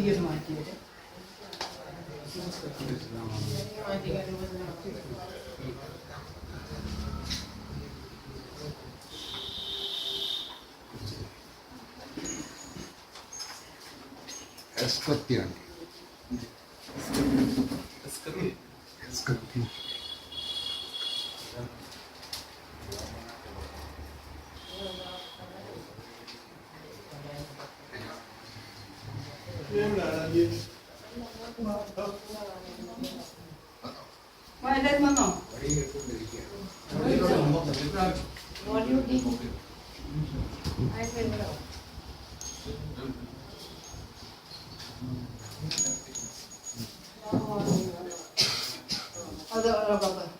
ഇത് മാറ്റിയത് എസ്കത്തിയാണ്. എല്ലാവരും വന്നോ?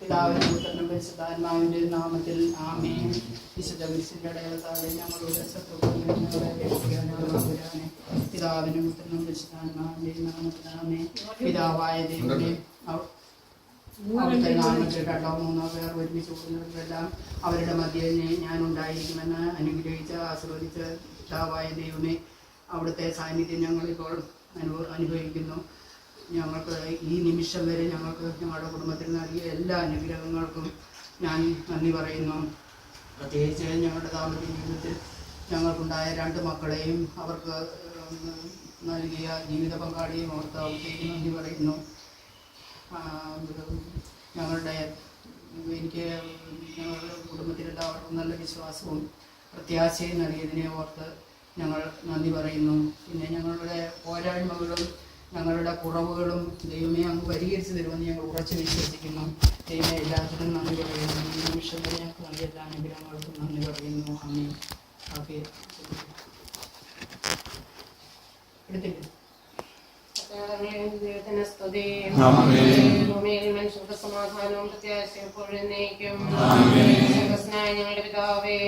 പിതാവിന്റെ പുത്രനും പരിശുദ്ധാത്മാവിന്റെ നാമത്തിൽ ആമേൻ. വിശുദ്ധ ക്രിസ്തുവിന്റെ അടയാളത്താലെ ഞങ്ങളുടെ ശത്രുക്കളെ രക്ഷിക്കാനാണ്. പിതാവിനും പുത്രനും പരിശുദ്ധാത്മാവിന്റെ നാമത്തിൽ ആമേൻ. പിതാവായ ദൈവമേ, അവിടുത്തെ നാമത്തിൽ രണ്ടോ മൂന്നോ പേർ ഒരുമിച്ച് കൂടുന്നവരെല്ലാം അവരുടെ മധ്യേ ഞാൻ ഉണ്ടായിരിക്കുമെന്ന് അനുഗ്രഹിച്ച ആസ്വദിച്ച പിതാവായ ദൈവമേ, അവിടുത്തെ സാന്നിധ്യം ഞങ്ങളിപ്പോൾ അനുഭവിക്കുന്നു. ഞങ്ങൾക്ക് ഈ നിമിഷം വരെ ഞങ്ങൾക്ക് ഞങ്ങളുടെ കുടുംബത്തിൽ നൽകിയ എല്ലാ അനുഗ്രഹങ്ങൾക്കും ഞാൻ നന്ദി പറയുന്നു. പ്രത്യേകിച്ച് ഞങ്ങളുടെ ദാമ്പത്യ ജീവിതത്തിൽ ഞങ്ങൾക്കുണ്ടായ 2 മക്കളെയും അവർക്ക് നൽകിയ ജീവിത പങ്കാളിയെയും ഓർത്ത് അവിടത്തേക്ക് നന്ദി പറയുന്നു. എനിക്ക് ഞങ്ങളുടെ കുടുംബത്തിലെല്ലാവർക്കും നല്ല വിശ്വാസവും പ്രത്യാശയും നൽകിയതിനെ ഓർത്ത് ഞങ്ങൾ നന്ദി പറയുന്നു. പിന്നെ ഞങ്ങളുടെ പോരായ്മകളും ഞങ്ങളുടെ കുറവുകളും ദൈവമേ അങ്ങ് പരിഹരിച്ചു തരുമെന്ന് ഞങ്ങൾ ഉറച്ചു വിശ്വസിക്കുന്നു. ദൈവമേ, എല്ലാത്തിനും നന്ദി പറയുന്നു. ഈ നിമിഷം വരെ ഞങ്ങൾക്ക് നൽകിയ എല്ലാ അനുഗ്രഹങ്ങൾക്കും നന്ദി പറയുന്നു. ആമേൻ. ഓക്കെ, എടുത്തില്ല. മനുഷ്യർക്ക് സമാധാനവും പ്രത്യാശയും എപ്പോഴും ഞങ്ങളുടെ പിതാവേ,